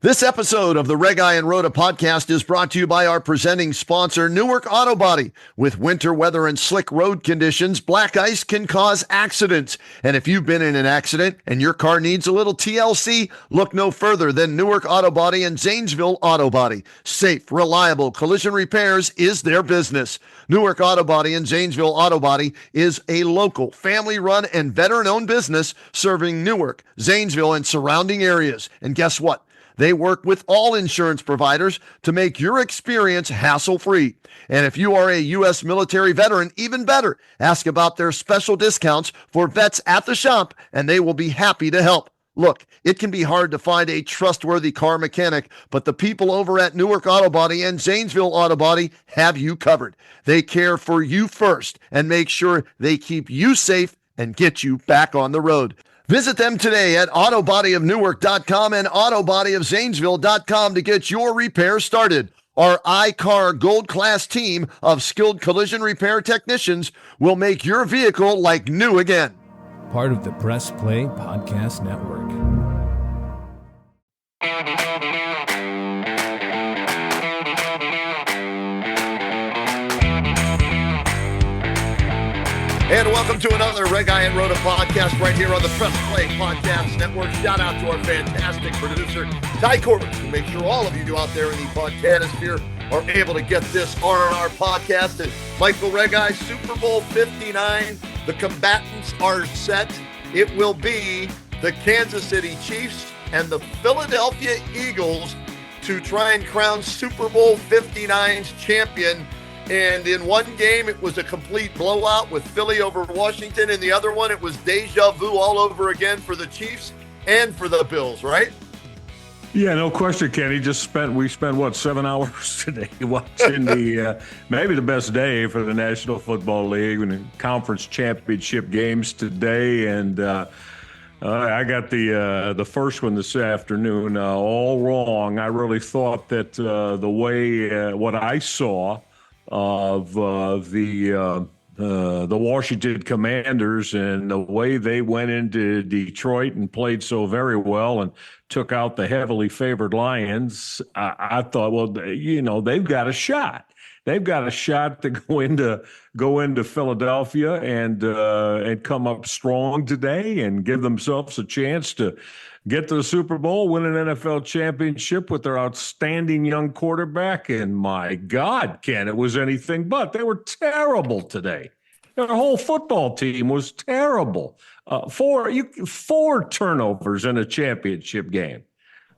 This episode of the Reghi and Roda podcast is brought to you by our presenting sponsor, Newark Auto Body. With winter weather and slick road conditions, black ice can cause accidents. And if you've been in an accident and your car needs a little TLC, look no further than Newark Auto Body and Zanesville Auto Body. Safe, reliable collision repairs is their business. Newark Auto Body and Zanesville Auto Body is a local, family-run and veteran-owned business serving Newark, Zanesville, and surrounding areas. And guess what? They work with all insurance providers to make your experience hassle-free. And if you are a U.S. military veteran, even better, ask about their special discounts for vets at the shop, and they will be happy to help. Look, it can be hard to find a trustworthy car mechanic, but the people over at Newark Auto Body and Zanesville Auto Body have you covered. They care for you first and make sure they keep you safe and get you back on the road. Visit them today at autobodyofnewark.com and autobodyofzanesville.com to get your repair started. Our iCar Gold Class team of skilled collision repair technicians will make your vehicle like new again. Part of the Press Play Podcast Network. And welcome to another Reghi and Roda podcast right here on the Press Play Podcast Network. Shout out to our fantastic producer, Ty Cordts, who makes sure all of you out there in the podcast sphere are able to get this RnR podcast. And Michael Reghi, Super Bowl 59, the combatants are set. It will be the Kansas City Chiefs and the Philadelphia Eagles to try and crown Super Bowl 59's champion. And in one game, it was a complete blowout with Philly over Washington. In the other one, it was deja vu all over again for the Chiefs and for the Bills, right? Yeah, no question, Kenny. We spent 7 hours today watching the maybe the best day for the National Football League and the conference championship games today. And I got the first one this afternoon all wrong. I really thought that the way what I saw of the Washington Commanders and the way they went into Detroit and played so very well and took out the heavily favored Lions, I thought, well, they've got a shot. They've got a shot to go into Philadelphia and come up strong today and give themselves a chance to get to the Super Bowl, win an NFL championship with their outstanding young quarterback. And my God, Ken, it was anything but. They were terrible today. Their whole football team was terrible. Four turnovers in a championship game.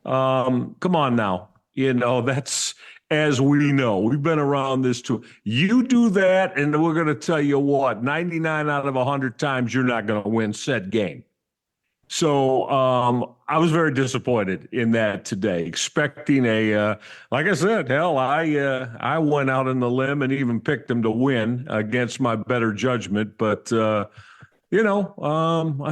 Come on now. That's, as we know, we've been around this too. You do that, and we're going to tell you what, 99 out of 100 times you're not going to win said game. So I was very disappointed in that today, expecting like I said, I went out on the limb and even picked them to win against my better judgment. But, I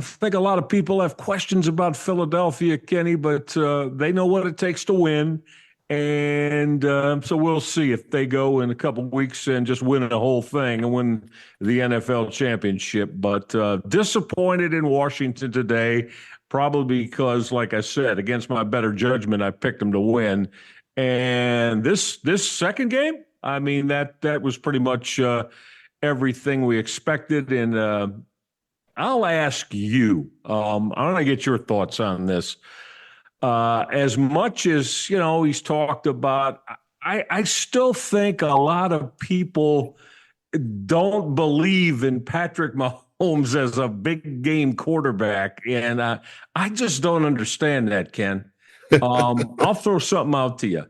think a lot of people have questions about Philadelphia, Kenny, but they know what it takes to win. And so we'll see if they go in a couple of weeks and just win the whole thing and win the NFL championship. But disappointed in Washington today, probably because, like I said, against my better judgment, I picked them to win. And this second game, I mean, that was pretty much everything we expected. And I'll ask you, I want to get your thoughts on this. As much as, he's talked about, I still think a lot of people don't believe in Patrick Mahomes as a big game quarterback. And I just don't understand that, Ken. I'll throw something out to you.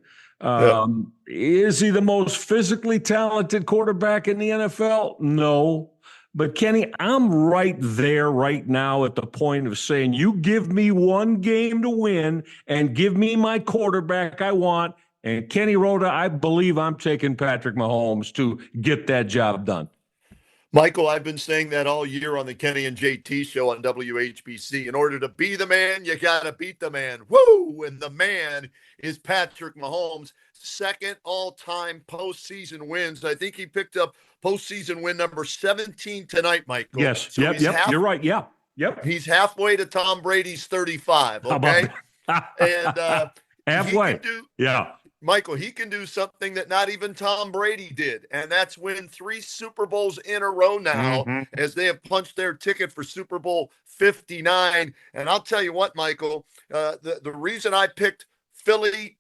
Is he the most physically talented quarterback in the NFL? No. But, Kenny, I'm right there right now at the point of saying, you give me one game to win and give me my quarterback I want. And, Kenny Roda, I believe I'm taking Patrick Mahomes to get that job done. Michael, I've been saying that all year on the Kenny and JT show on WHBC. In order to be the man, you got to beat the man. Woo! And the man is Patrick Mahomes. Second all-time postseason wins. I think he picked up postseason win number 17 tonight, Michael. Yes. So yep. You're right. Yeah. Yep. He's halfway to Tom Brady's 35. Okay. And he Halfway. can do, Yeah. Michael, he can do something that not even Tom Brady did, and that's win 3 Super Bowls in a row now, Mm-hmm. as they have punched their ticket for Super Bowl 59. And I'll tell you what, Michael, the reason I picked Philly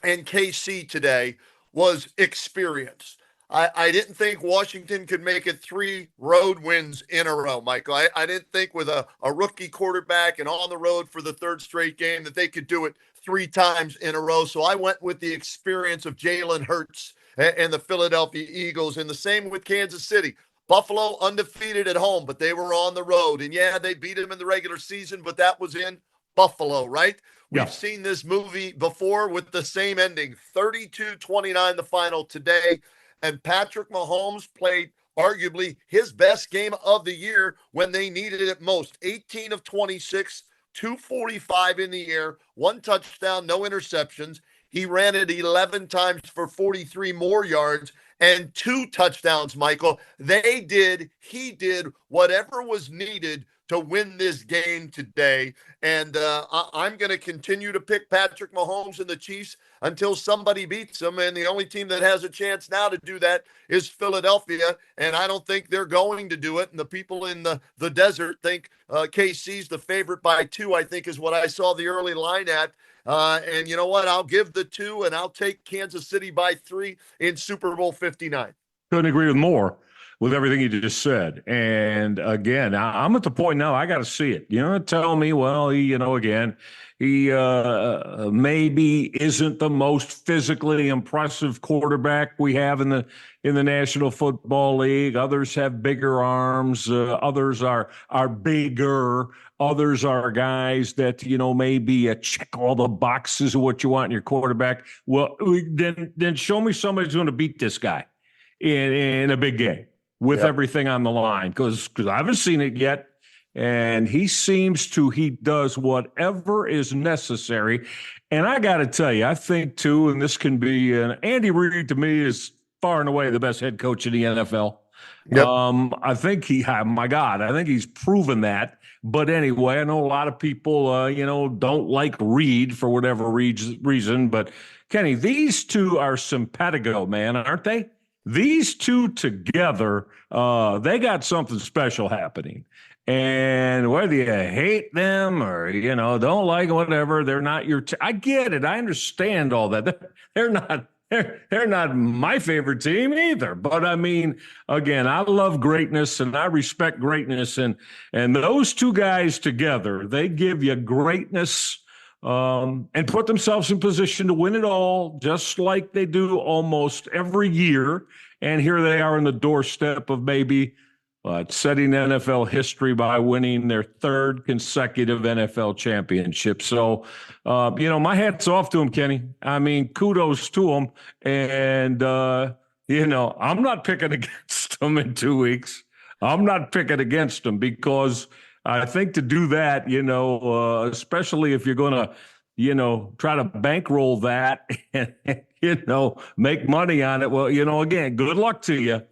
and KC today was experience. I didn't think Washington could make it 3 road wins in a row, Michael. I didn't think with a rookie quarterback and on the road for the third straight game that they could do it 3 times in a row. So I went with the experience of Jalen Hurts and the Philadelphia Eagles, and the same with Kansas City. Buffalo undefeated at home, but they were on the road. And yeah, they beat them in the regular season, but that was in Buffalo, right? Yeah. We've seen this movie before with the same ending, 32-29 the final today. And Patrick Mahomes played arguably his best game of the year when they needed it most. 18 of 26, 245 in the air, 1 touchdown, no interceptions. He ran it 11 times for 43 more yards and 2 touchdowns, Michael. He did whatever was needed to win this game today. And I'm going to continue to pick Patrick Mahomes and the Chiefs until somebody beats them. And the only team that has a chance now to do that is Philadelphia. And I don't think they're going to do it. And the people in the desert think KC's the favorite by 2, I think is what I saw the early line at. And you know what? I'll give the 2, and I'll take Kansas City by 3 in Super Bowl 59. Couldn't agree with more with everything you just said. And again, I'm at the point now I got to see it. Tell me, well, he maybe isn't the most physically impressive quarterback we have in the National Football League. Others have bigger arms. Others are bigger. Others are guys that, maybe check all the boxes of what you want in your quarterback. Well, then show me somebody's going to beat this guy in a big game with everything on the line, because I haven't seen it yet. And he does whatever is necessary. And I got to tell you, I think too, and this can be, Andy Reid to me is far and away the best head coach in the NFL. Yep. I think I think he's proven that. But anyway, I know a lot of people, don't like Reid for whatever reason. But Kenny, these two are simpatico, man, aren't they? These two together, they got something special happening. And whether you hate them or, don't like them, whatever, they're not your I get it. I understand all that. They're not my favorite team either. But I mean, again, I love greatness and I respect greatness. And those two guys together, they give you greatness and put themselves in position to win it all, just like they do almost every year. And here they are on the doorstep of maybe setting NFL history by winning their 3rd consecutive NFL championship. So, my hat's off to them, Kenny. I mean, kudos to them. And, I'm not picking against them in 2 weeks. I'm not picking against them because I think to do that, especially if you're going to, try to bankroll that and, make money on it. Well, again, good luck to you,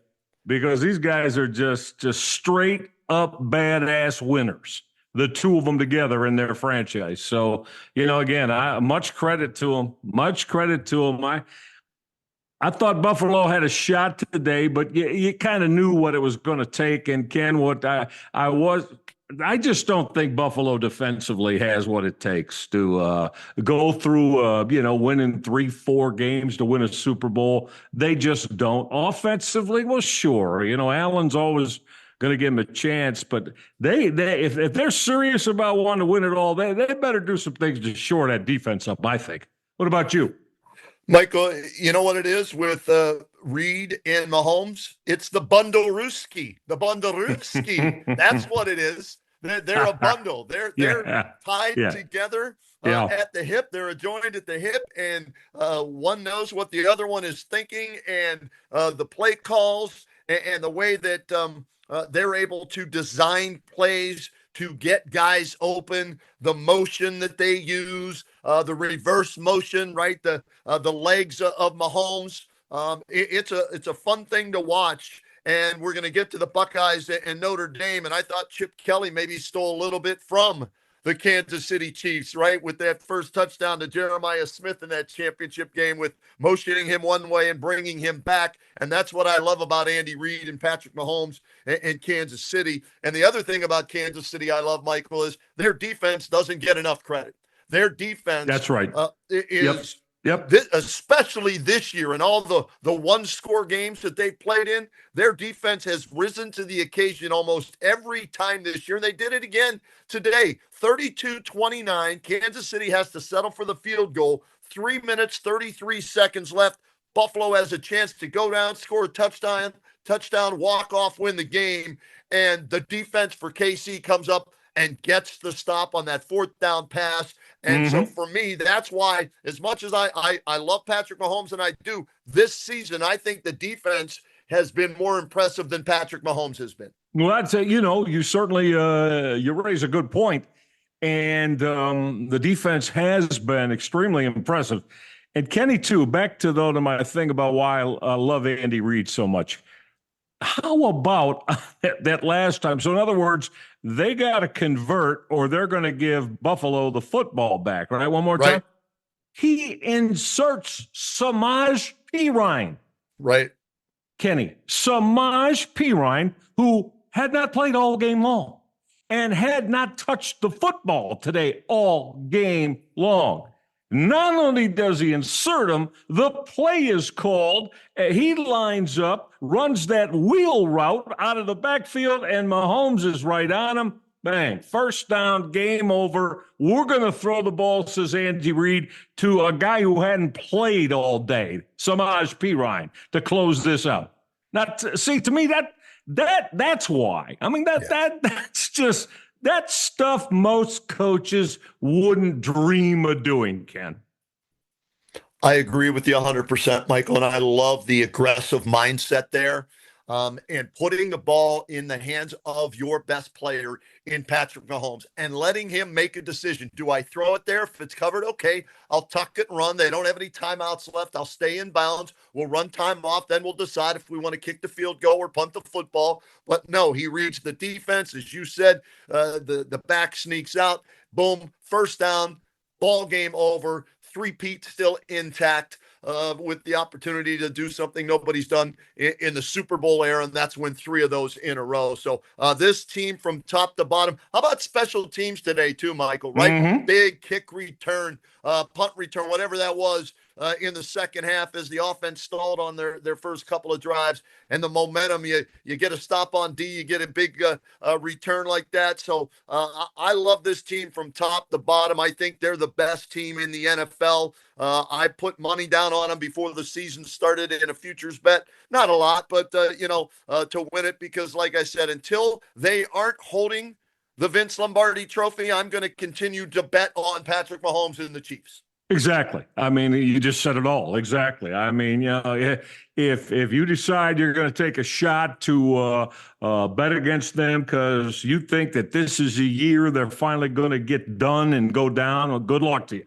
because these guys are just straight up badass winners, the two of them together in their franchise. So, again, much credit to them. Much credit to them. I thought Buffalo had a shot today, but you kind of knew what it was going to take. And Ken, I just don't think Buffalo defensively has what it takes to go through, winning 3-4 games to win a Super Bowl. They just don't. Offensively, well, sure. Allen's always going to give them a chance, but if they're serious about wanting to win it all, they better do some things to shore that defense up, I think. What about you? Michael, you know what it is with Reid and Mahomes? It's the bundle-rooski. The bundle-rooski. That's what it is. They're a bundle. They're tied together at the hip. They're joined at the hip, and one knows what the other one is thinking, and the play calls and the way that they're able to design plays to get guys open, the motion that they use, the reverse motion, right? The legs of Mahomes. It's a fun thing to watch. And we're going to get to the Buckeyes and Notre Dame. And I thought Chip Kelly maybe stole a little bit from the Kansas City Chiefs, right? With that first touchdown to Jeremiah Smith in that championship game, with motioning him one way and bringing him back. And that's what I love about Andy Reid and Patrick Mahomes and Kansas City. And the other thing about Kansas City I love, Michael, is their defense doesn't get enough credit. Their defense That's right. Is Yep. especially this year and all the one-score games that they've played in, their defense has risen to the occasion almost every time this year. And they did it again today. 32-29. Kansas City has to settle for the field goal. 3 minutes, 33 seconds left. Buffalo has a chance to go down, score a touchdown, walk off, win the game. And the defense for KC comes up and gets the stop on that fourth down pass. And so for me, that's why, as much as I love Patrick Mahomes, and I do, this season, I think the defense has been more impressive than Patrick Mahomes has been. Well, that's you certainly you raise a good point, and the defense has been extremely impressive. And Kenny, too. Back to my thing about why I love Andy Reid so much. How about that last time? So, in other words, they got to convert, or they're going to give Buffalo the football back. Right? One more time. He inserts Samaj Pirine. Right. Kenny, Samaj Pirine, who had not played all game long and had not touched the football today all game long. Not only does he insert him, the play is called. He lines up, runs that wheel route out of the backfield, and Mahomes is right on him. Bang, first down, game over. We're going to throw the ball, says Andy Reid, to a guy who hadn't played all day, Samaj Pirine, to close this out. Now, see, to me, that's why. I mean, that's just... That stuff most coaches wouldn't dream of doing, Ken. I agree with you 100%, Michael, and I love the aggressive mindset there. And putting the ball in the hands of your best player in Patrick Mahomes and letting him make a decision. Do I throw it there? If it's covered, okay, I'll tuck it and run. They don't have any timeouts left. I'll stay in bounds. We'll run time off. Then we'll decide if we want to kick the field goal or punt the football. But no, he reads the defense. As you said, the back sneaks out. Boom, first down, ball game over. Three-peat still intact. With the opportunity to do something nobody's done in the Super Bowl era, and that's win 3 of those in a row. So this team from top to bottom. How about special teams today too, Michael, right? Big kick return, punt return, whatever that was in the second half as the offense stalled on their first couple of drives. And the momentum, you get a stop on D, you get a big return like that. So I love this team from top to bottom. I think they're the best team in the NFL. I put money down on them before the season started in a futures bet. Not a lot, but, to win it, because like I said, until they aren't holding the Vince Lombardi trophy, I'm going to continue to bet on Patrick Mahomes and the Chiefs. Exactly. I mean, you just said it all. Exactly. I mean, if you decide you're going to take a shot to bet against them because you think that this is a year they're finally going to get done and go down, well, good luck to you.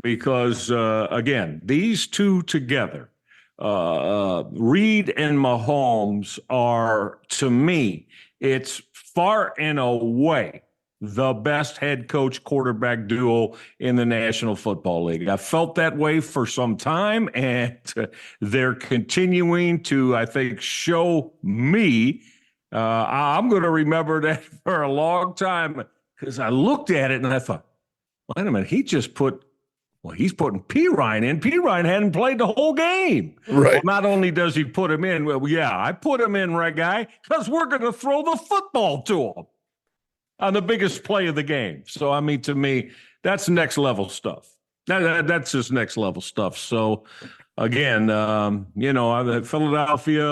Because, again, these two together, Reid and Mahomes are, to me, it's far and away the best head coach quarterback duo in the National Football League. I felt that way for some time, and they're continuing to, I think, show me. I'm going to remember that for a long time, because I looked at it and I thought, wait a minute, he's putting Pirine in. Pirine hadn't played the whole game. Right. Well, not only does he put him in, well, yeah, I put him in, Reghi, because we're going to throw the football to him on the biggest play of the game. So, I mean, to me, that's next level stuff. That's just next level stuff. So, again, Philadelphia,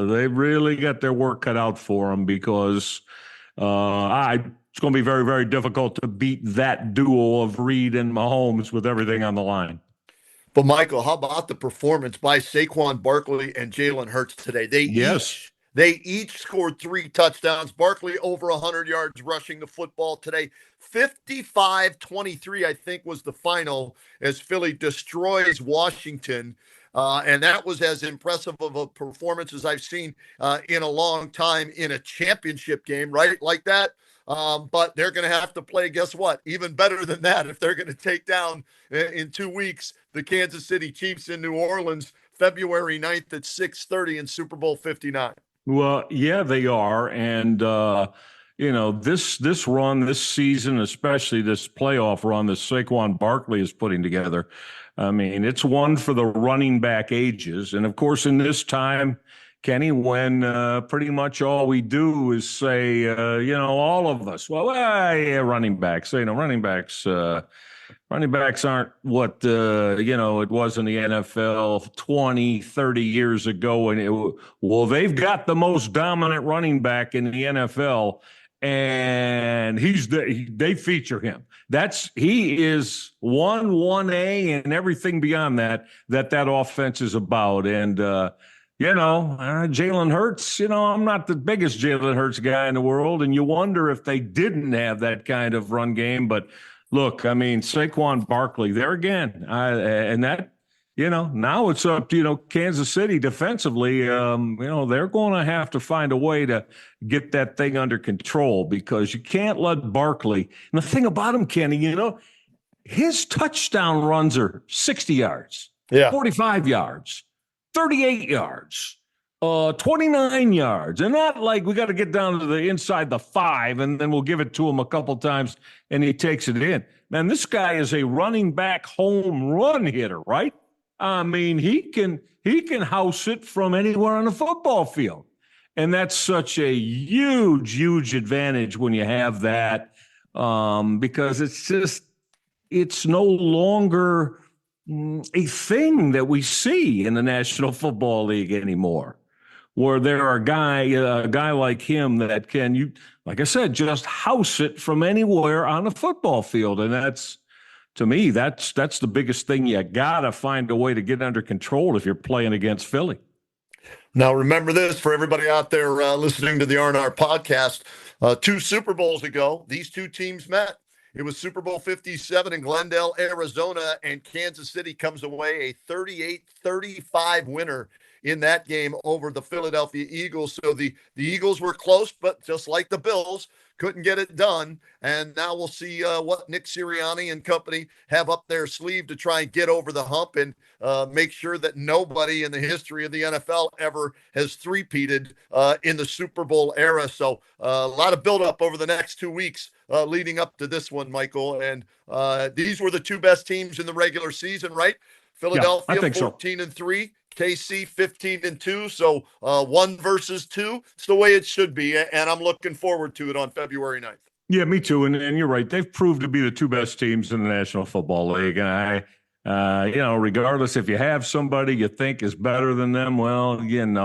they really got their work cut out for them, because it's going to be very, very difficult to beat that duo of Reid and Mahomes with everything on the line. But, Michael, how about the performance by Saquon Barkley and Jalen Hurts today? They each scored 3 touchdowns. Barkley over 100 yards rushing the football today. 55-23, I think, was the final as Philly destroys Washington. And that was as impressive of a performance as I've seen in a long time in a championship game, right? Like that. But they're going to have to play, guess what? Even better than that if they're going to take down in 2 weeks the Kansas City Chiefs in New Orleans, February 9th at 6:30 in Super Bowl 59. Well, yeah, they are. And, this run, this season, especially this playoff run that Saquon Barkley is putting together, I mean, it's one for the running back ages. And, of course, in this time, Kenny, when pretty much all we do is say, all of us, yeah, running backs, running backs aren't what, it was in the NFL 20, 30 years ago. And they've got the most dominant running back in the NFL, and they feature him. He is 1A and everything beyond that offense is about. And, Jalen Hurts, I'm not the biggest Jalen Hurts guy in the world, and you wonder if they didn't have that kind of run game. But look, I mean, Saquon Barkley there again, and that, now it's up to, Kansas City defensively. They're going to have to find a way to get that thing under control, because you can't let Barkley. And the thing about him, Kenny, his touchdown runs are 60 yards, 45 yards, 38 yards, 29 yards. And not like we got to get down to the inside the 5 and then we'll give it to him a couple times and he takes it in. Man, this guy is a running back home run hitter, right? I mean, he can house it from anywhere on the football field. And that's such a huge, huge advantage when you have that, because it's no longer a thing that we see in the National Football League anymore, where there are a guy like him that can, like I said, just house it from anywhere on the football field. And that's, to me, that's the biggest thing. You got to find a way to get under control if you're playing against Philly. Now, remember this for everybody out there listening to the RnR podcast. 2 Super Bowls ago, these two teams met. It was Super Bowl 57 in Glendale, Arizona, and Kansas City comes away a 38-35 winner in that game over the Philadelphia Eagles. So the Eagles were close, but just like the Bills, couldn't get it done. And now we'll see what Nick Sirianni and company have up their sleeve to try and get over the hump and make sure that nobody in the history of the NFL ever has three-peated in the Super Bowl era. So a lot of buildup over the next 2 weeks leading up to this one, Michael. And these were the 2 best teams in the regular season, right? Philadelphia 14-3. KC 15-2, so 1 versus 2. It's the way it should be, and I'm looking forward to it on February 9th. Yeah, me too. And you're right. They've proved to be the 2 best teams in the National Football League. And regardless if you have somebody you think is better than them, well, again,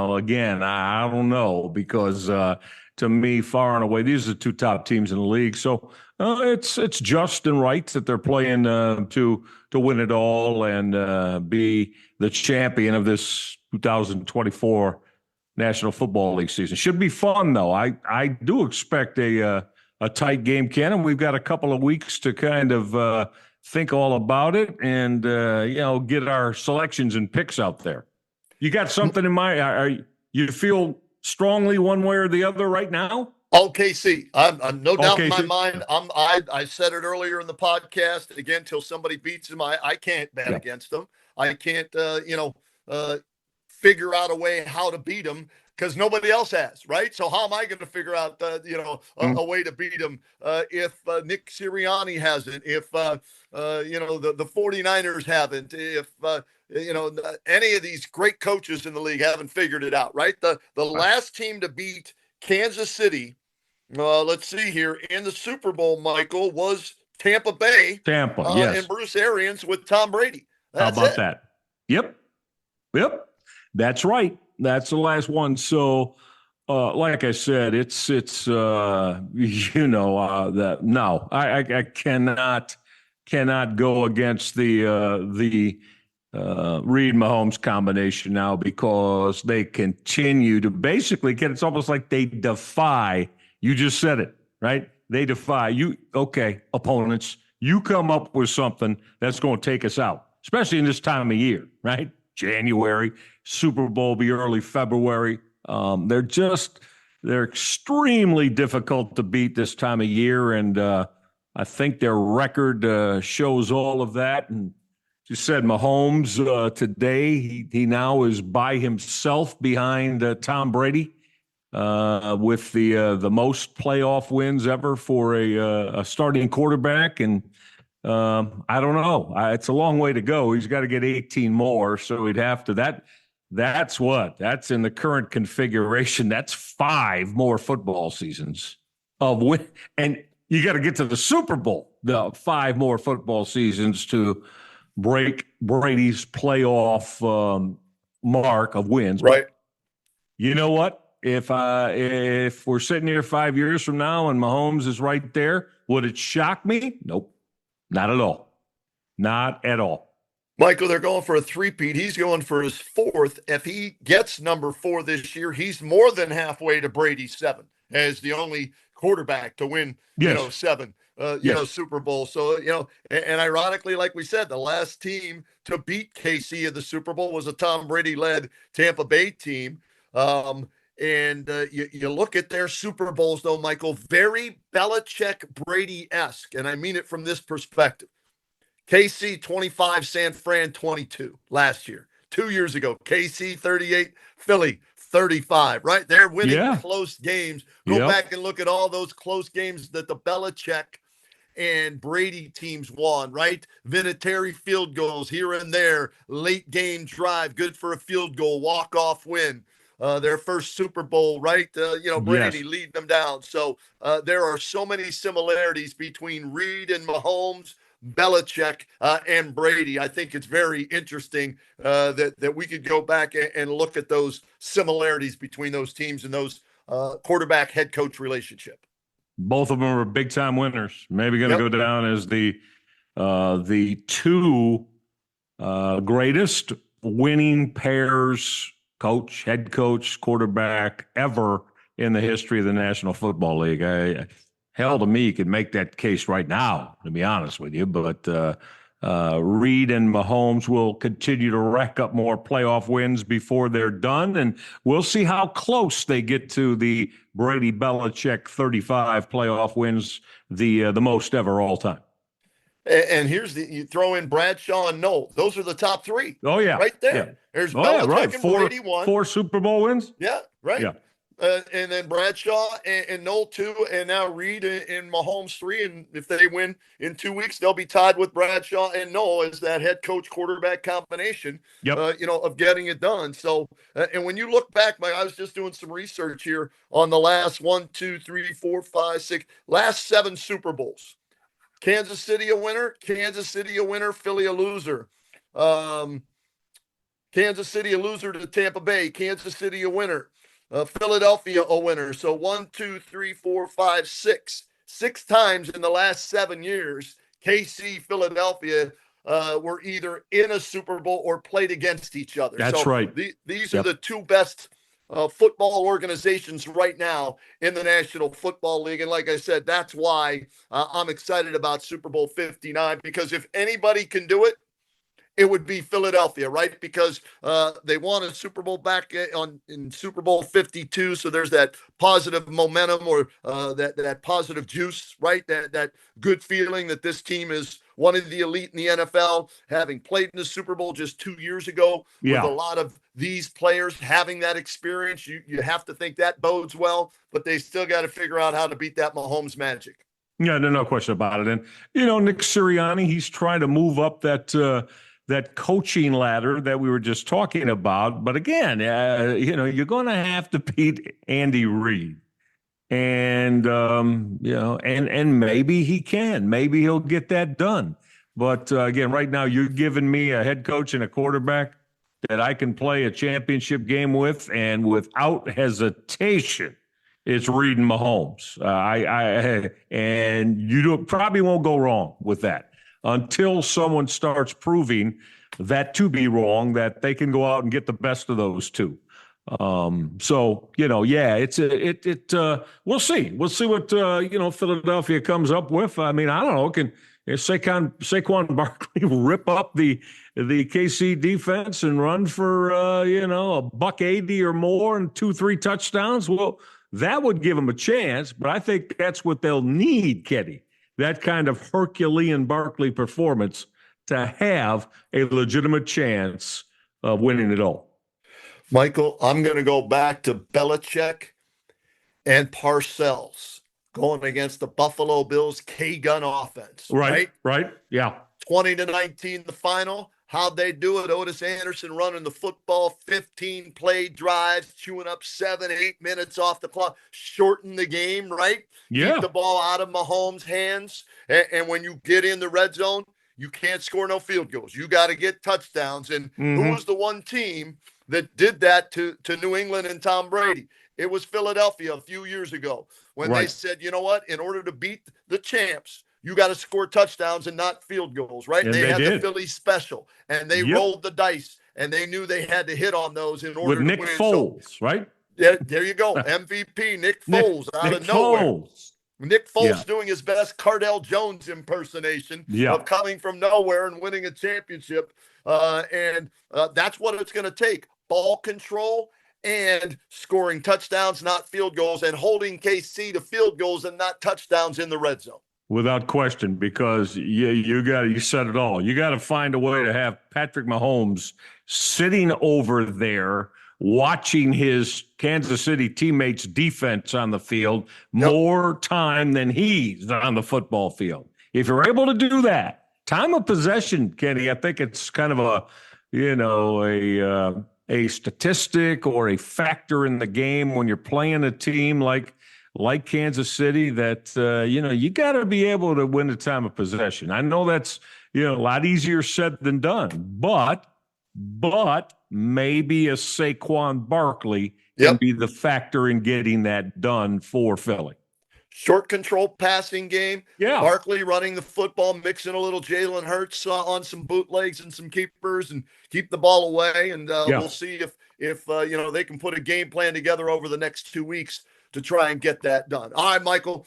I don't know, because to me, far and away, these are the 2 top teams in the league. So it's just and right that they're playing to win it all and be the champion of this 2024 National Football League season. Should be fun, though. I do expect a tight game, Ken, and we've got a couple of weeks to kind of think all about it and get our selections and picks out there. You got something in mind? You feel strongly one way or the other right now? OKC. I'm no doubt in my mind. I said it earlier in the podcast. Again, till somebody beats them, I can't bet against them. I can't, figure out a way how to beat them because nobody else has, right? So how am I going to figure out, a way to beat them if Nick Sirianni hasn't, if, the 49ers haven't, if, any of these great coaches in the league haven't figured it out, right? The last team to beat Kansas City, let's see here, in the Super Bowl, Michael, was Tampa Bay. Yes. And Bruce Arians with Tom Brady. That's How about that? Yep. That's right. That's the last one. So, like I said, it's that no, I cannot go against the Reed Mahomes combination now, because they continue to basically get, it's almost like they defy, you just said it, right? They defy you. Okay, opponents, you come up with something that's going to take us out, especially in this time of year, right? January, Super Bowl be early February. They're just, they're extremely difficult to beat this time of year, and I think their record shows all of that. And you said Mahomes today, he now is by himself behind Tom Brady with the most playoff wins ever for a starting quarterback. And I don't know. It's a long way to go. He's got to get 18 more, so he'd have to. That's in the current configuration. That's 5 more football seasons of win, and you got to get to the Super Bowl. The 5 more football seasons to break Brady's playoff mark of wins. Right. But you know what? If we're sitting here 5 years from now and Mahomes is right there, would it shock me? Nope. Not at all. Not at all. Michael, they're going for a three-peat. He's going for his 4th. If he gets number 4 this year, he's more than halfway to Brady's 7 as the only quarterback to win, Yes. 7, Super Bowl. So, and ironically, like we said, the last team to beat KC in the Super Bowl was a Tom Brady-led Tampa Bay team. You look at their Super Bowls, though, Michael, very Belichick Brady-esque. And I mean it from this perspective. KC 25, San Fran 22 last year. 2 years ago, KC 38, Philly 35, right? They're winning close games. Go back and look at all those close games that the Belichick and Brady teams won, right? Vinatieri field goals here and there, late game drive, good for a field goal, walk-off win. Their first Super Bowl, right? Brady leading them down. So there are so many similarities between Reed and Mahomes, Belichick, and Brady. I think it's very interesting that we could go back and look at those similarities between those teams and those quarterback head coach relationship. Both of them are big time winners. Maybe going to go down as the 2 greatest winning pairs, head coach, quarterback ever in the history of the National Football League. Hell, to me, you could make that case right now, to be honest with you. But Reed and Mahomes will continue to rack up more playoff wins before they're done. And we'll see how close they get to the Brady-Belichick 35 playoff wins, the most ever all time. And here's you throw in Bradshaw and Noel. Those are the top 3. Oh, yeah. Right there. Yeah. There's Belichick and Brady 1. 4 Super Bowl wins? Yeah, right. Yeah. And then Bradshaw and Noel 2, and now Reed and Mahomes 3. And if they win in 2 weeks, they'll be tied with Bradshaw and Noel as that head coach quarterback combination, of getting it done. So, and when you look back, I was just doing some research here on the last 7 Super Bowls. Kansas City a winner, Philly a loser. Kansas City a loser to Tampa Bay, Kansas City a winner. Philadelphia a winner. So 6. 6 times in the last 7 years, KC, Philadelphia were either in a Super Bowl or played against each other. That's right. These are the 2 best football organizations right now in the National Football League. And like I said, that's why I'm excited about Super Bowl 59, because if anybody can do it, it would be Philadelphia, right? Because they won a Super Bowl back in Super Bowl 52. So there's that positive momentum or that positive juice, right? That good feeling that this team is one of the elite in the NFL, having played in the Super Bowl just 2 years ago with a lot of these players having that experience. You have to think that bodes well, but they still got to figure out how to beat that Mahomes magic. Yeah, no question about it. And, Nick Sirianni, he's trying to move up that coaching ladder that we were just talking about. But again, you're going to have to beat Andy Reid. And, and maybe he can. Maybe he'll get that done. But, again, right now you're giving me a head coach and a quarterback that I can play a championship game with, and without hesitation, it's Reid and Mahomes. And you probably won't go wrong with that until someone starts proving that to be wrong, that they can go out and get the best of those 2. So, we'll see. We'll see what, Philadelphia comes up with. I mean, I don't know. Can Saquon Barkley rip up the KC defense and run for, $180 or more and 2-3 touchdowns? Well, that would give them a chance, but I think that's what they'll need, Kenny, that kind of Herculean Barkley performance to have a legitimate chance of winning it all. Michael, I'm going to go back to Belichick and Parcells going against the Buffalo Bills K-gun offense, right? Right. Yeah. 20-19 the final. How'd they do it? Otis Anderson running the football, 15 play drives, chewing up 7-8 minutes off the clock, shorten the game, right? Yeah. Keep the ball out of Mahomes' hands. And when you get in the red zone, you can't score no field goals. You got to get touchdowns. And who was the one team that did that to New England and Tom Brady? It was Philadelphia a few years ago when they said, you know what? In order to beat the champs, you got to score touchdowns and not field goals, right? And they had did. the Philly special, and they rolled the dice, and they knew they had to hit on those in order with to Nick win. Foles, right? There you go. MVP, Nick Foles out of nowhere. Nick Foles doing his best Cardell Jones impersonation of coming from nowhere and winning a championship. And that's what it's going to take. Ball control and scoring touchdowns, not field goals, and holding KC to field goals and not touchdowns in the red zone. Without question, because you said it all. You got to find a way to have Patrick Mahomes sitting over there watching his Kansas City teammates' defense on the field more time than he's on the football field. If you're able to do that, time of possession, Kenny, I think it's kind of a statistic or a factor in the game when you're playing a team like Kansas City that, you got to be able to win the time of possession. I know that's, a lot easier said than done, but maybe a Saquon Barkley can be the factor in getting that done for Philly. Short control passing game. Yeah. Barkley running the football, mixing a little Jalen Hurts on some bootlegs and some keepers and keep the ball away. And we'll see if they can put a game plan together over the next 2 weeks to try and get that done. All right, Michael,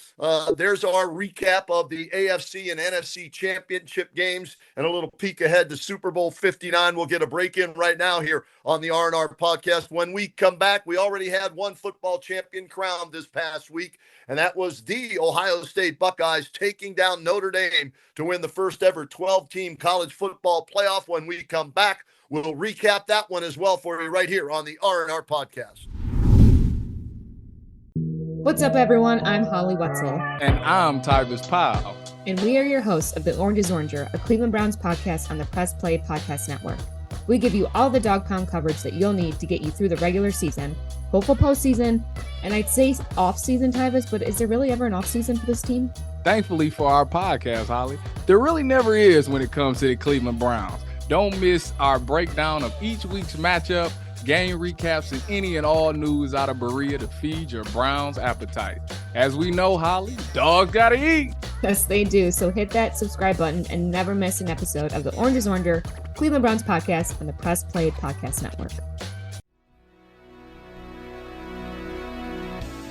there's our recap of the AFC and NFC championship games and a little peek ahead to Super Bowl 59. We'll get a break in right now here on the RnR podcast. When we come back, we already had one football champion crowned this past week, and that was the Ohio State Buckeyes taking down Notre Dame to win the first ever 12-team college football playoff. When we come back, we'll recap that one as well for you right here on the RnR podcast. What's up, everyone? I'm Holly Wetzel. And I'm Tybus Powell. And we are your hosts of The Orange is Oranger, a Cleveland Browns podcast on the Press Play Podcast Network. We give you all the dog pound coverage that you'll need to get you through the regular season, hopeful postseason, and I'd say off-season, Tybus, but is there really ever an off-season for this team? Thankfully for our podcast, Holly, there really never is when it comes to the Cleveland Browns. Don't miss our breakdown of each week's matchup, game recaps, and any and all news out of Berea to feed your Browns appetite. As we know, Holly, dogs gotta eat. Yes, they do. So hit that subscribe button and never miss an episode of the Orange is Oranger, Cleveland Browns podcast on the Press Play Podcast Network.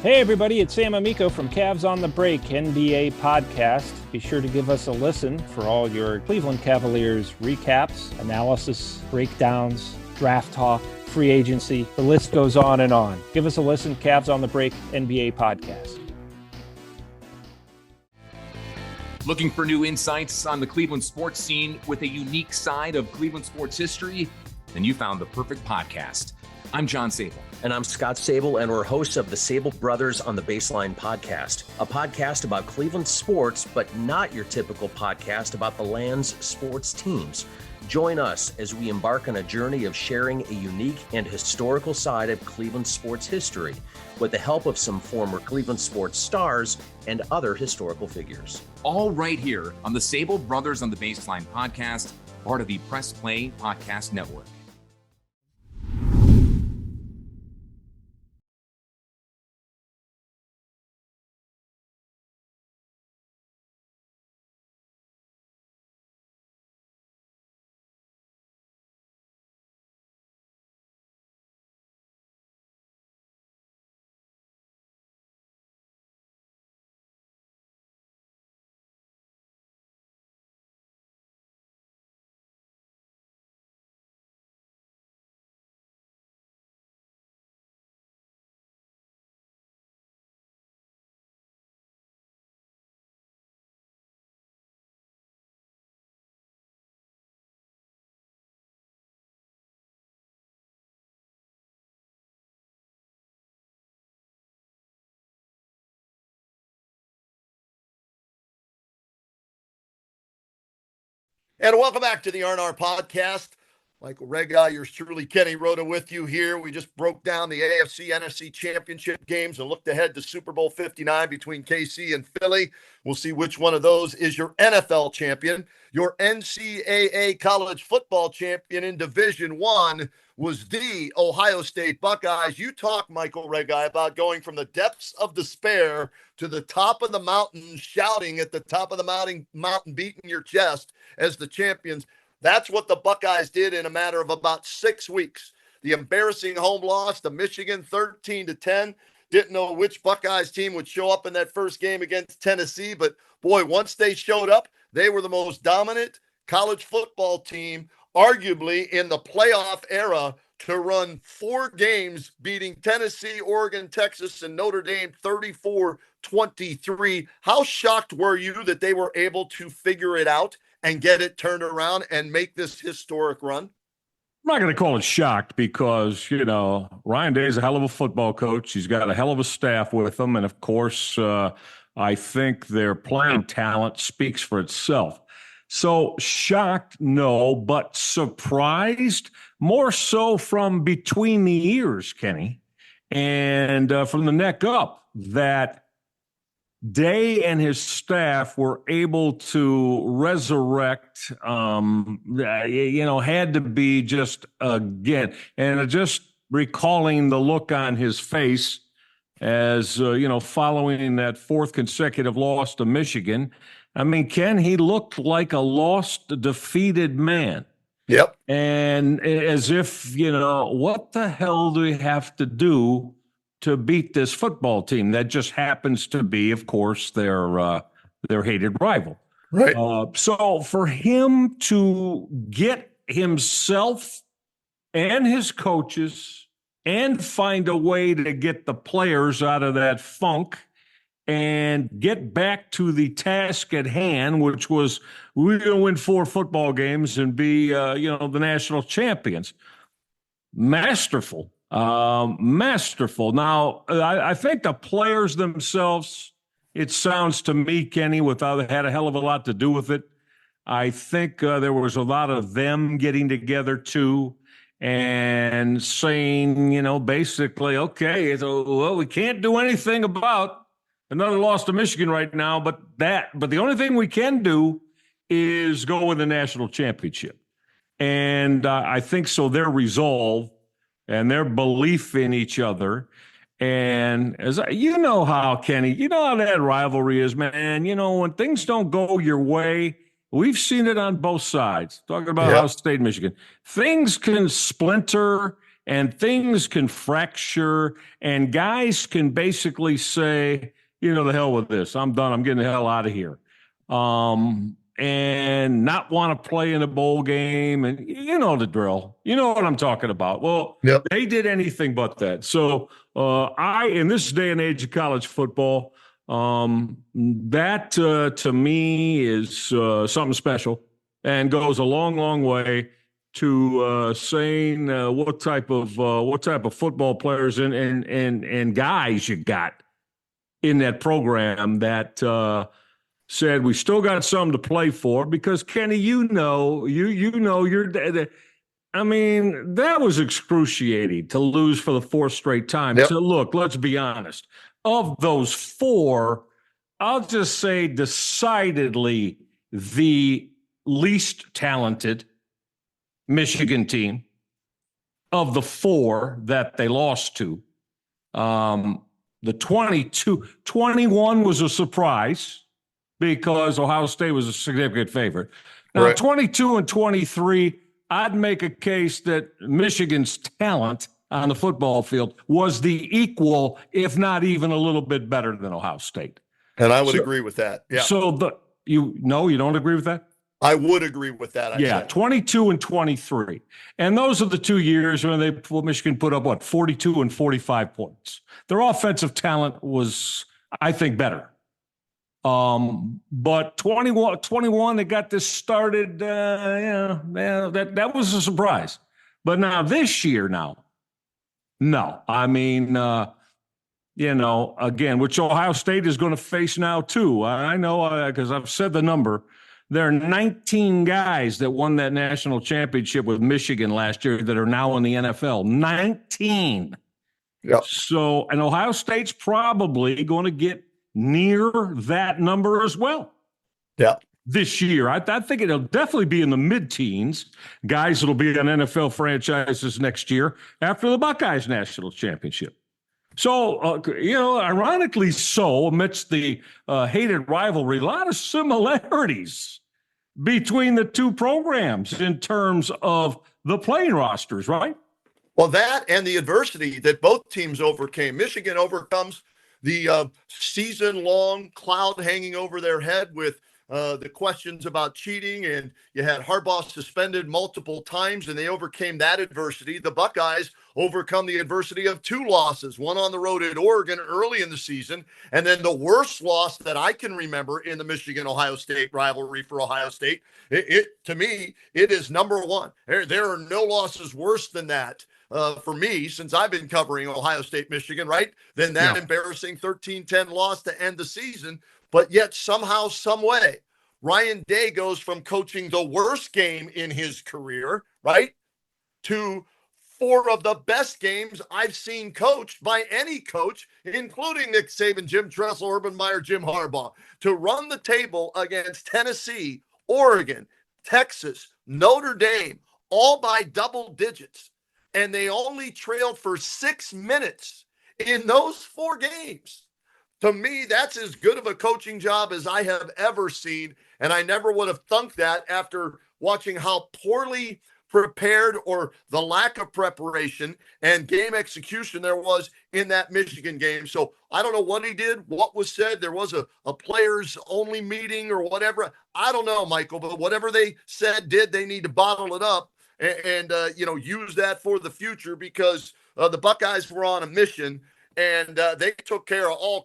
Hey everybody, it's Sam Amico from Cavs on the Break NBA podcast. Be sure to give us a listen for all your Cleveland Cavaliers recaps, analysis, breakdowns, draft talk, free agency. The list goes on and on. Give us a listen, Cavs on the Break NBA podcast. Looking for new insights on the Cleveland sports scene with a unique side of Cleveland sports history? Then you found the perfect podcast. I'm John Sable. And I'm Scott Sable, and we're hosts of the Sable Brothers on the Baseline podcast, a podcast about Cleveland sports, but not your typical podcast about the land's sports teams. Join us as we embark on a journey of sharing a unique and historical side of Cleveland sports history with the help of some former Cleveland sports stars and other historical figures. All right here on the Sable Brothers on the Baseline podcast, part of the Press Play Podcast Network. And welcome back to the RnR podcast. Michael Reghi, yours truly, Kenny Roda, with you here. We just broke down the AFC NFC championship games and looked ahead to Super Bowl 59 between KC and Philly. We'll see which one of those is your NFL champion. Your NCAA college football champion in Division I was the Ohio State Buckeyes. You talk, Michael Reghi, about going from the depths of despair to the top of the mountain, shouting at the top of the mountain, beating your chest as the champions. That's what the Buckeyes did in a matter of about 6 weeks. The embarrassing home loss to Michigan, 13-10. Didn't know which Buckeyes team would show up in that first game against Tennessee, but boy, once they showed up, they were the most dominant college football team, arguably in the playoff era, to run 4 games, beating Tennessee, Oregon, Texas, and Notre Dame 34-23. How shocked were you that they were able to figure it out and get it turned around and make this historic run? I'm not going to call it shocked because, Ryan Day's a hell of a football coach. He's got a hell of a staff with him. And, of course, I think their playing talent speaks for itself. So shocked, no, but surprised, more so from between the ears, Kenny, and from the neck up, that Day and his staff were able to resurrect, had to be just again. And just recalling the look on his face as, following that 4th consecutive loss to Michigan. I mean, Ken, he looked like a lost, defeated man. Yep. And as if, what the hell do we have to do to beat this football team that just happens to be, of course, their hated rival. Right. So for him to get himself and his coaches and find a way to get the players out of that funk and get back to the task at hand, which was we're going to win 4 football games and be, the national champions. Masterful. Masterful. Now, I think the players themselves, it sounds to me, Kenny, had a hell of a lot to do with it. I think there was a lot of them getting together too and saying, basically, okay, so, we can't do anything about another loss to Michigan right now, but the only thing we can do is go win the national championship. And I think so their resolve and their belief in each other. And how, Kenny, how that rivalry is, man. When things don't go your way, we've seen it on both sides. Talking about Ohio State, Michigan. Things can splinter and things can fracture, and guys can basically say, the hell with this. I'm done. I'm getting the hell out of here. And not want to play in a bowl game. And the drill. You know what I'm talking about. Well, They did anything but that. So in this day and age of college football, that to me is something special and goes a long, long way to saying what type of football players and guys you got in that program that said we still got something to play for, because Kenny, that was excruciating to lose for the 4th straight time. So look, let's be honest. Of those 4, I'll just say decidedly the least talented Michigan team of the 4 that they lost to. The 21 was a surprise because Ohio State was a significant favorite. Now, 22 and 23, I'd make a case that Michigan's talent on the football field was the equal, if not even a little bit better than Ohio State. And I would agree with that. Yeah. So you don't agree with that? I would agree with that. Yeah, 22 and 23. And those are the 2 years when Michigan put up, 42 and 45 points. Their offensive talent was, I think, better. But 21, they got this started, that was a surprise. But now this year no. I mean, again, which Ohio State is going to face now too. I know because I've said the number. There are 19 guys that won that national championship with Michigan last year that are now in the NFL. 19. Yep. So, and Ohio State's probably going to get near that number as well. Yeah. This year, I think it'll definitely be in the mid-teens. Guys that'll be on NFL franchises next year after the Buckeyes national championship. So, ironically so, amidst the hated rivalry, a lot of similarities between the two programs in terms of the playing rosters, right? Well, that and the adversity that both teams overcame. Michigan overcomes the season-long cloud hanging over their head with the questions about cheating, and you had Harbaugh suspended multiple times, and they overcame that adversity. The Buckeyes overcome the adversity of 2 losses, one on the road at Oregon early in the season, and then the worst loss that I can remember in the Michigan-Ohio State rivalry for Ohio State. To me, it is number one. There are no losses worse than that. For me, since I've been covering Ohio State, Michigan, right? Then that embarrassing 13-10 loss to end the season. But yet somehow, some way, Ryan Day goes from coaching the worst game in his career, right, to 4 of the best games I've seen coached by any coach, including Nick Saban, Jim Tressel, Urban Meyer, Jim Harbaugh, to run the table against Tennessee, Oregon, Texas, Notre Dame, all by double digits. And they only trailed for 6 minutes in those 4 games. To me, that's as good of a coaching job as I have ever seen. And I never would have thunk that after watching how poorly prepared or the lack of preparation and game execution there was in that Michigan game. So I don't know what he did, what was said. There was a players only meeting or whatever. I don't know, Michael, but whatever they said, they need to bottle it up and use that for the future, because the Buckeyes were on a mission. And they took care of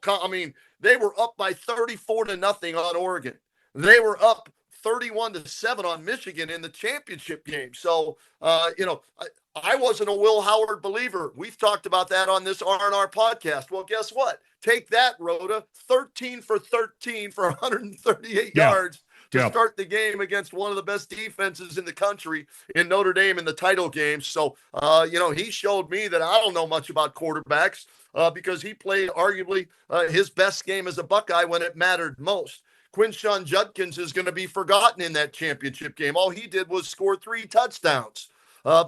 they were up by 34-0 on Oregon. They were up 31-7 on Michigan in the championship game. So, I wasn't a Will Howard believer. We've talked about that on this RnR podcast. Well, guess what? Take that, Rhoda. 13 for 13 for 138 yards to start the game against one of the best defenses in the country in Notre Dame in the title game. So, he showed me that I don't know much about quarterbacks because he played arguably his best game as a Buckeye when it mattered most. Quinshon Judkins is going to be forgotten in that championship game. All he did was score 3 touchdowns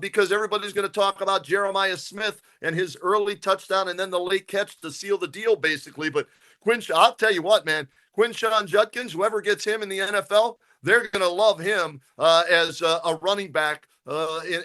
because everybody's going to talk about Jeremiah Smith and his early touchdown and then the late catch to seal the deal, basically. But I'll tell you what, man, Quinshon Judkins, whoever gets him in the NFL, they're going to love him as a running back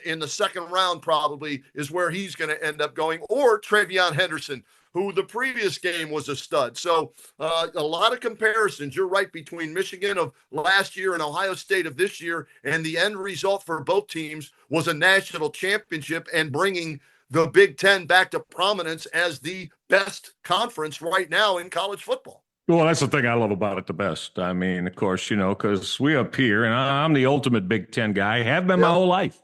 in the second round, probably is where he's going to end up going, or Travion Henderson, who the previous game was a stud. So a lot of comparisons. You're right, between Michigan of last year and Ohio State of this year, and the end result for both teams was a national championship and bringing the Big Ten back to prominence as the best conference right now in college football. Well, that's the thing I love about it the best. I mean, of course, because we up here, and I'm the ultimate Big Ten guy, have been my whole life.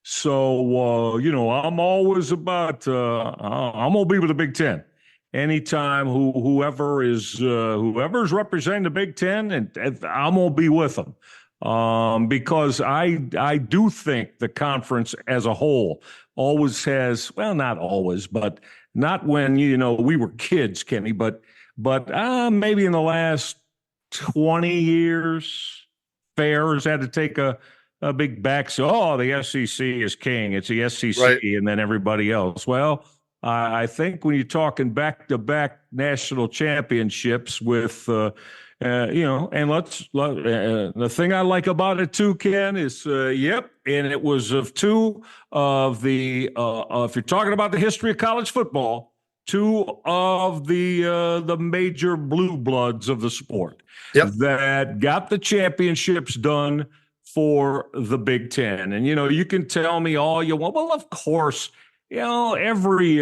So, I'm always about, I'm going to be with the Big Ten. Anytime whoever's representing the Big Ten, and I'm going to be with them. Because I do think the conference as a whole always has, well, not always, but not when, we were kids, Kenny, but maybe in the last 20 years, fairs had to take a big back. So, the SEC is king. It's the SEC, right, and then everybody else. Well, I think when you're talking back-to-back national championships with, and the thing I like about it too, Ken, is, and it was of 2 of the, if you're talking about the history of college football, 2 of the major blue bloods of the sport that got the championships done for the Big Ten. And, you can tell me all you want. Well, of course, every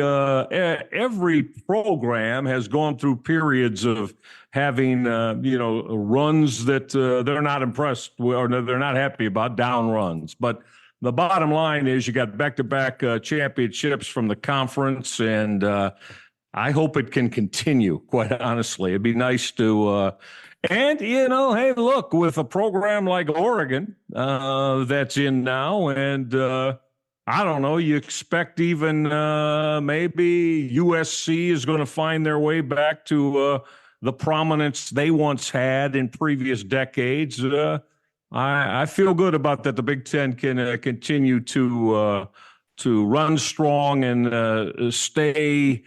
program has gone through periods of having, runs that they're not impressed with or they're not happy about, down runs. But the bottom line is you got back-to-back championships from the conference, and I hope it can continue, quite honestly. It'd be nice to And, hey, look, with a program like Oregon that's in now, and I don't know, you expect even maybe USC is going to find their way back to the prominence they once had in previous decades. I feel good about that. The Big Ten can continue to run strong and stay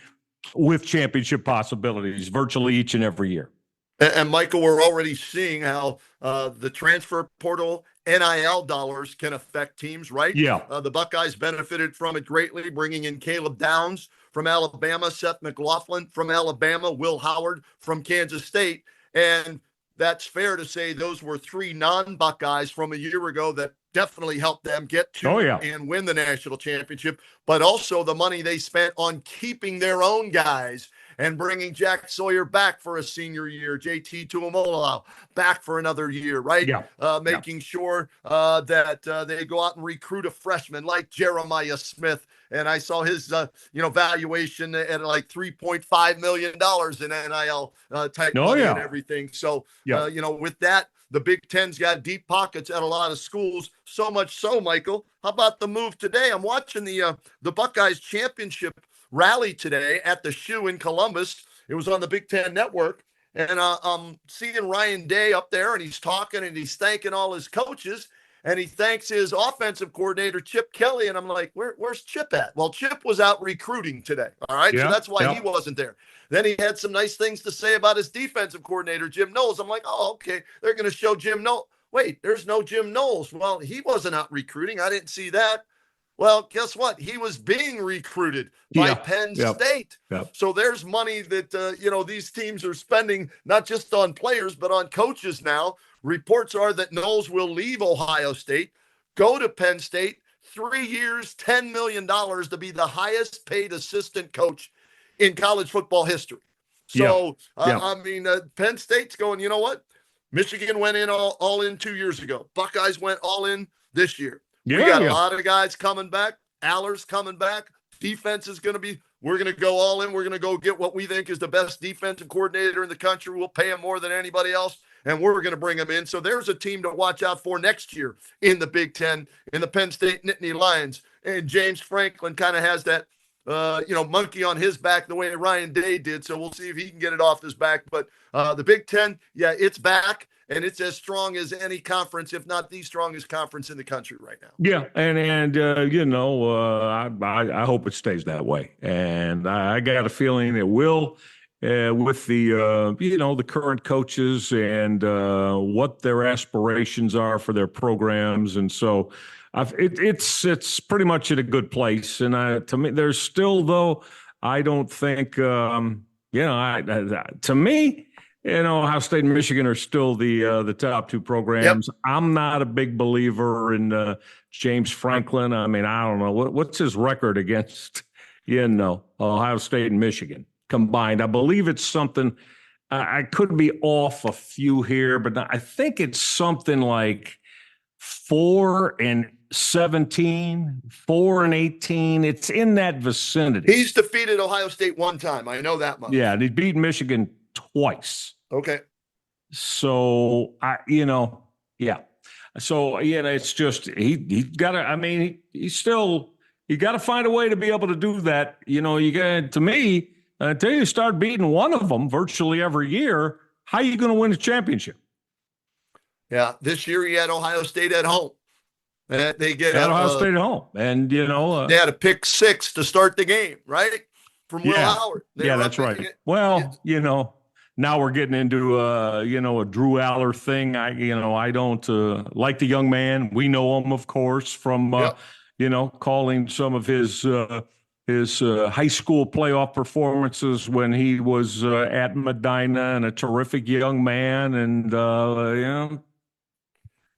with championship possibilities virtually each and every year. And Michael, we're already seeing how the transfer portal NIL dollars can affect teams, right? Yeah. The Buckeyes benefited from it greatly, bringing in Caleb Downs from Alabama, Seth McLaughlin from Alabama, Will Howard from Kansas State. And that's fair to say those were three non-Buckeyes from a year ago that definitely helped them get to and win the national championship, but also the money they spent on keeping their own guys and bringing Jack Sawyer back for a senior year, JT Tuimoloau back for another year, right? Yeah. Making sure that they go out and recruit a freshman like Jeremiah Smith. And I saw his, valuation at like $3.5 million in NIL type money and everything. So, with that, the Big Ten's got deep pockets at a lot of schools, so much so, Michael. How about the move today? I'm watching the Buckeyes championship rally today at the Shoe in Columbus. It was on the Big Ten Network. And I'm seeing Ryan Day up there, and he's talking, and he's thanking all his coaches, and he thanks his offensive coordinator, Chip Kelly. And I'm like, where's Chip at? Well, Chip was out recruiting today, all right? So that's why he wasn't there. Then he had some nice things to say about his defensive coordinator, Jim Knowles. I'm like, oh, okay, they're going to show Jim Knowles. Wait, there's no Jim Knowles. Well, he wasn't out recruiting. I didn't see that. Well, guess what? He was being recruited by Penn State. So there's money that, these teams are spending not just on players, but on coaches now. Reports are that Knowles will leave Ohio State, go to Penn State, 3 years, $10 million to be the highest paid assistant coach in college football history. So, Penn State's going, you know what? Michigan went in all in 2 years ago. Buckeyes went all in this year. We got a lot of guys coming back. Aller's coming back. Defense is going to be, we're going to go all in. We're going to go get what we think is the best defensive coordinator in the country. We'll pay him more than anybody else, and we're going to bring him in. So there's a team to watch out for next year in the Big Ten, in the Penn State Nittany Lions. And James Franklin kind of has that, monkey on his back the way Ryan Day did. So we'll see if he can get it off his back. But the Big Ten, it's back. And it's as strong as any conference, if not the strongest conference in the country right now. Yeah, and I hope it stays that way. And I got a feeling it will with the, the current coaches and what their aspirations are for their programs. And so it's pretty much at a good place. And to me, there's still, though, I don't think, to me, Ohio State and Michigan are still the top two programs. Yep. I'm not a big believer in James Franklin. I mean, I don't know. What's his record against, Ohio State and Michigan combined? I believe it's something, I could be off a few here, but I think it's something like 4-17, 4-18. It's in that vicinity. He's defeated Ohio State one time. I know that much. Yeah, and he beat Michigan twice. Okay. So So it's just he got to. I mean, you got to find a way to be able to do that. You got to me until you start beating one of them virtually every year. How are you going to win a championship? Yeah, this year he had Ohio State at home. They get Ohio State at home, and they had a pick six to start the game, right? From Will Howard. That's right. Well, now we're getting into a Drew Aller thing. I don't like the young man. We know him, of course, from calling some of his high school playoff performances when he was at Medina, and a terrific young man. And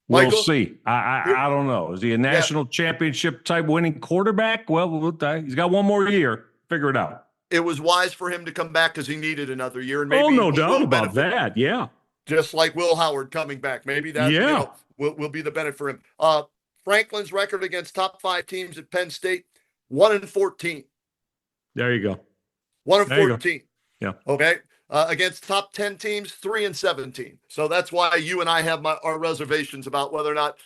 we'll see. I don't know. Is he a national championship type winning quarterback? Well, he's got one more year. Figure it out. It was wise for him to come back because he needed another year. And maybe no doubt about that. Yeah. Just like Will Howard coming back. Maybe that will be the benefit for him. Franklin's record against top 5 teams at Penn State, 1-14. There you go. 1-14. Yeah. Okay. against top 10 teams, 3-17. So that's why you and I have our reservations about whether or not,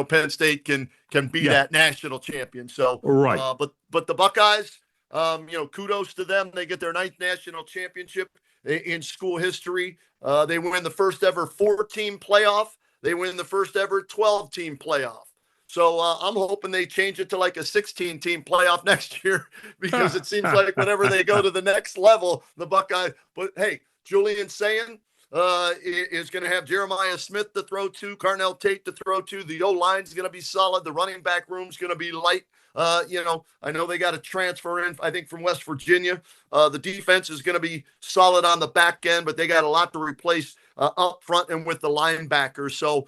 Penn State can be that national champion. So, Right. But the Buckeyes, kudos to them. They get their 9th national championship in school history. They win the first ever 4-team playoff. They win the first ever 12-team playoff. So I'm hoping they change it to like a 16-team playoff next year, because it seems like whenever they go to the next level, the Buckeyes. But hey, Julian Sayin is going to have Jeremiah Smith to throw to, Carnell Tate to throw to. The O-line's going to be solid. The running back room's going to be light. I know they got a transfer in, I think, from West Virginia. The defense is going to be solid on the back end, but they got a lot to replace up front and with the linebackers. So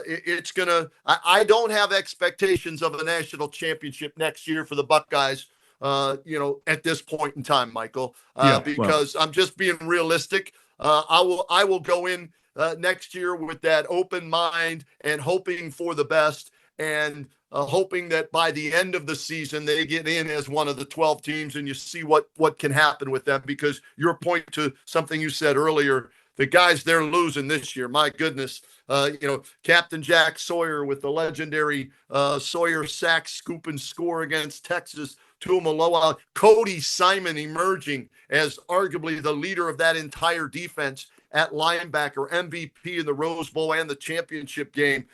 it's going to – I don't have expectations of a national championship next year for the Buckeyes, at this point in time, Michael, because I'm just being realistic. I will go in next year with that open mind and hoping for the best, and hoping that by the end of the season they get in as one of the 12 teams, and you see what can happen with them. Because your point to something you said earlier, the guys they're losing this year, my goodness, Captain Jack Sawyer with the legendary Sawyer sack scoop and score against Texas, Tuamaloa, Cody Simon emerging as arguably the leader of that entire defense at linebacker, MVP in the Rose Bowl and the championship game.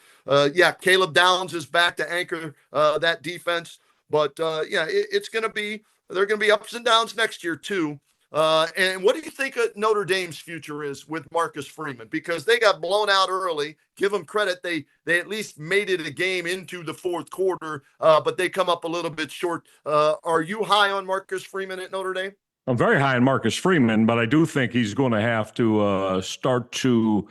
Caleb Downs is back to anchor that defense. But it's going to be, there are going to be ups and downs next year too. And what do you think Notre Dame's future is with Marcus Freeman? Because they got blown out early. Give them credit. They at least made it a game into the fourth quarter, but they come up a little bit short. Are you high on Marcus Freeman at Notre Dame? I'm very high on Marcus Freeman, but I do think he's going to have to start to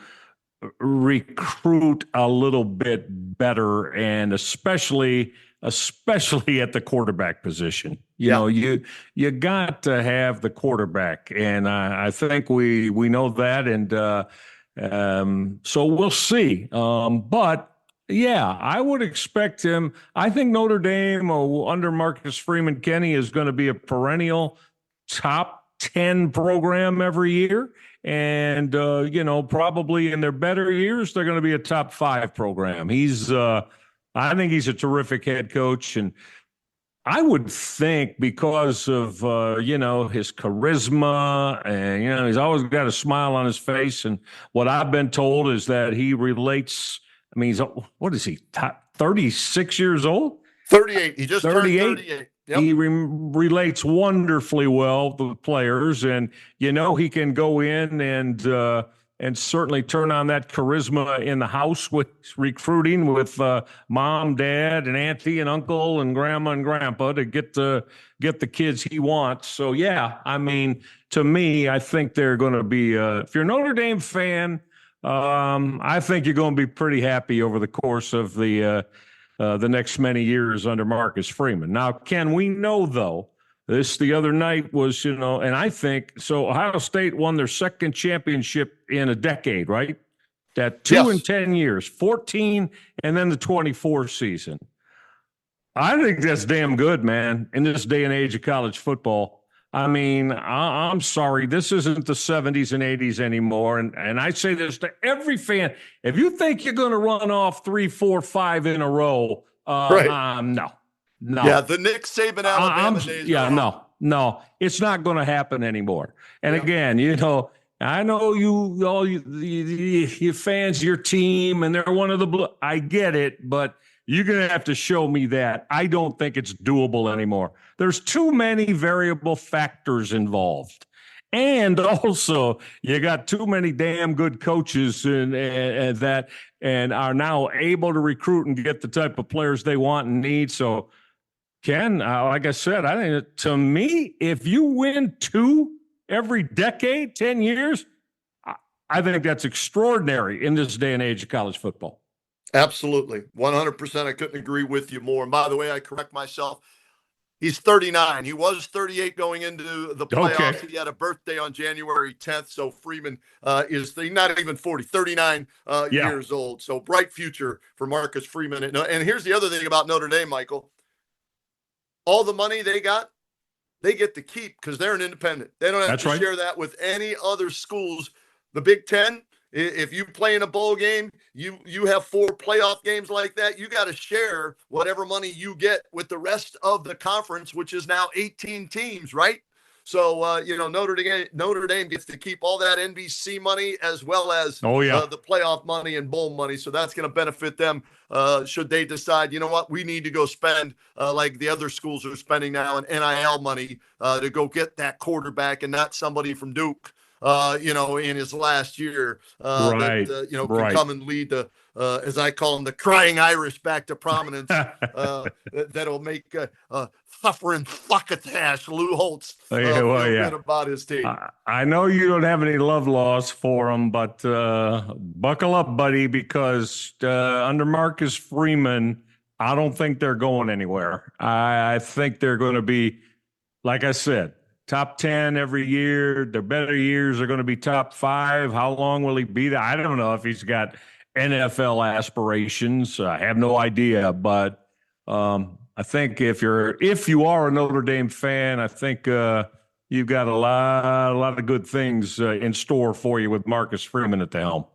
recruit a little bit better, and especially at the quarterback position. You got to have the quarterback, and I think we know that, and so we'll see. But yeah, I would expect him. I think Notre Dame under Marcus Freeman, Kenny, is going to be a perennial top 10 program every year. And, probably in their better years, they're going to be a top 5 program. I think he's a terrific head coach. And I would think because of, his charisma, and, he's always got a smile on his face. And what I've been told is that he relates, what is he, 36 years old? 38. He just turned 38. Yep. He relates wonderfully well to the players, and he can go in and certainly turn on that charisma in the house with recruiting with mom, dad, and auntie and uncle and grandma and grandpa to get the kids he wants. So yeah, to me, I think they're going to be. If you're a Notre Dame fan, I think you're going to be pretty happy over the course of the next many years under Marcus Freeman. Now, Ken, we know, though, this the other night was, and I think, so Ohio State won their second championship in a decade, right? That 2 in 10 years, 14, and then the 24 season. I think that's damn good, man, in this day and age of college football. I'm sorry, this isn't the 70s and 80s anymore. And I say this to every fan. If you think you're going to run off 3, 4, 5 in a row, no. Yeah, the Nick Saban Alabama days. Yeah, no, it's not going to happen anymore. And again, I know you fans, your team, and they're one of the I get it, but you're going to have to show me that. I don't think it's doable anymore. There's too many variable factors involved. And also, you got too many damn good coaches and are now able to recruit and get the type of players they want and need. So, Ken, like I said, I think to me, if you win 2 every decade, 10 years, I think that's extraordinary in this day and age of college football. Absolutely. 100%. I couldn't agree with you more. And by the way, I correct myself. He's 39. He was 38 going into the playoffs. Okay. He had a birthday on January 10th. So Freeman is not even 40, 39 years old. So bright future for Marcus Freeman. And here's the other thing about Notre Dame, Michael. All the money they got, they get to keep because they're an independent. They don't have That's to right. share that with any other schools. The Big Ten, if you play in a bowl game, you have 4 playoff games like that, you got to share whatever money you get with the rest of the conference, which is now 18 teams, right? So, Notre Dame gets to keep all that NBC money as well as the playoff money and bowl money. So that's going to benefit them should they decide, you know what, we need to go spend like the other schools are spending now in NIL money to go get that quarterback and not somebody from Duke, in his last year can come and lead the, as I call them, the crying Irish back to prominence that'll make suffering fuckatash Lou Holtz feel good about his team. I know you don't have any love loss for him, but buckle up, buddy, because under Marcus Freeman, I don't think they're going anywhere. I think they're going to be, like I said, top 10 every year. Their better years are going to be top 5. How long will he be there? I don't know if he's got NFL aspirations. I have no idea, but I think if you are a Notre Dame fan, I think you've got a lot of good things in store for you with Marcus Freeman at the helm.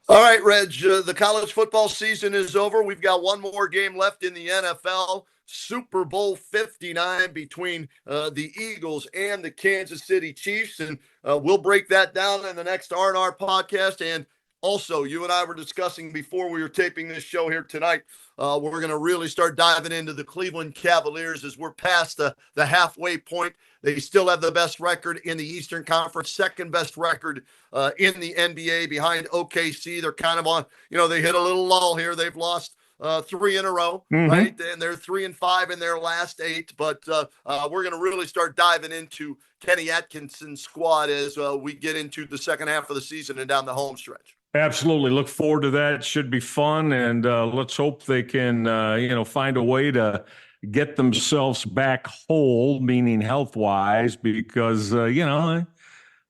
All right, Reg, the college football season is over. We've got one more game left in the NFL. Super Bowl 59 between the Eagles and the Kansas City Chiefs. And we'll break that down in the next RnR podcast. And also, you and I were discussing before we were taping this show here tonight, we're going to really start diving into the Cleveland Cavaliers as we're past the halfway point. They still have the best record in the Eastern Conference, second best record in the NBA behind OKC. They're kind of on, they hit a little lull here. They've lost 3 in a row, right? And they're 3-5 in their last 8. But we're going to really start diving into Kenny Atkinson's squad as we get into the second half of the season and down the home stretch. Absolutely. Look forward to that. Should be fun. And let's hope they can, find a way to get themselves back whole, meaning health-wise, because,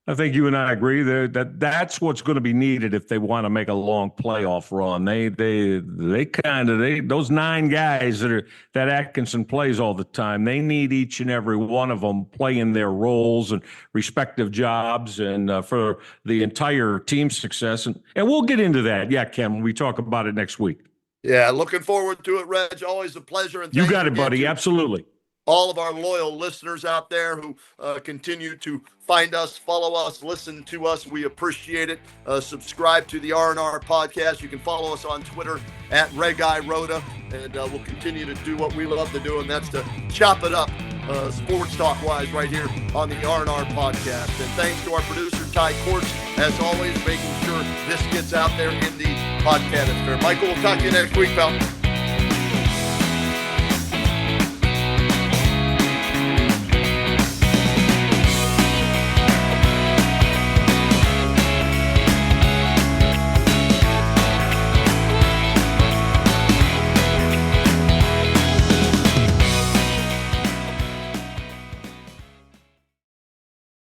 I think you and I agree that's what's going to be needed if they want to make a long playoff run. Those 9 guys that Atkinson plays all the time, they need each and every one of them playing their roles and respective jobs and for the entire team success. And we'll get into that. Yeah, Ken, when we talk about it next week. Yeah, looking forward to it, Reg. Always a pleasure. And you got it, buddy. Absolutely. All of our loyal listeners out there who continue to find us, follow us, listen to us. We appreciate it. Subscribe to the RnR podcast. You can follow us on Twitter at Reghi Roda, and we'll continue to do what we love to do, and that's to chop it up sports talk-wise right here on the RnR podcast. And thanks to our producer, Cordts, as always, making sure this gets out there in the podcast. Michael, we'll talk to you next week, pal.